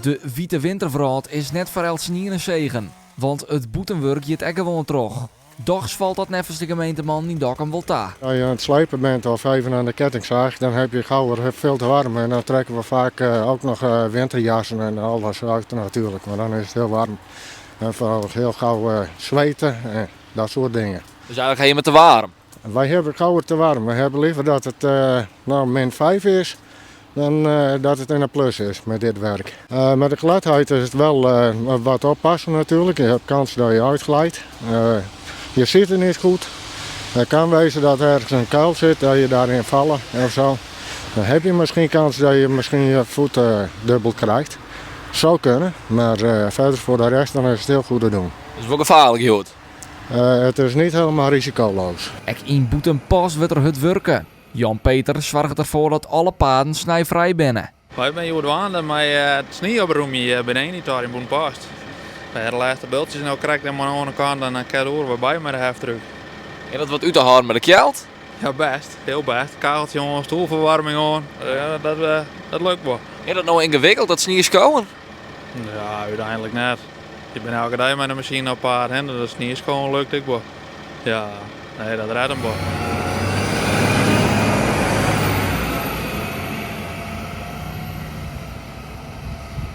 De witte wintervraat is net voor Elsenier een zegen, want het boetenwerk jiet ook gewoon terug. Dochs valt dat nevens de gemeenteman niet dak hem wel ta. Als je aan het slijpen bent of even aan de kettingzaag, dan heb je gauw weer veel te warm. En dan trekken we vaak ook nog winterjassen en alles uit natuurlijk, maar dan is het heel warm. En vooral heel gauw zweten en dat soort dingen. Dus eigenlijk ga je met te warm. Wij hebben gauw te warm. We hebben liever dat het -5 is dan dat het in een plus is met dit werk. Met de gladheid is het wel wat oppassen natuurlijk. Je hebt kans dat je uitglijdt. Je ziet het niet goed. Het kan wezen dat ergens een kuil zit, dat je daarin vallen of zo. Dan heb je misschien kans dat je je voet dubbel krijgt. Zou kunnen, maar verder voor de rest dan is het heel goed te doen. Dat is wel gevaarlijk, joh. Het is niet helemaal risicoloos. Ek in boetenpas wordt er het werken. Jan-Peter zorgt ervoor dat alle paden snijvrij binnen. Wij zijn hier wandelen met het sneeuwbroemje beneden niet daar in Boenpast. Bij de laatste beeldjes nou krijg ik maar aan de kant en dan kan je bij met de heftruck. En dat wordt uit de hand met de kjeld? Ja, best. Heel best. Kageltje aan, stoelverwarming aan. Ja, dat lukt wel. Is dat nou ingewikkeld, dat sneeuw schoon? Ja, uiteindelijk net. Je bent elke dag met een machine op paard en dat is niet eens gewoon lukt ik wel. Ja, nee, dat redt hem wel.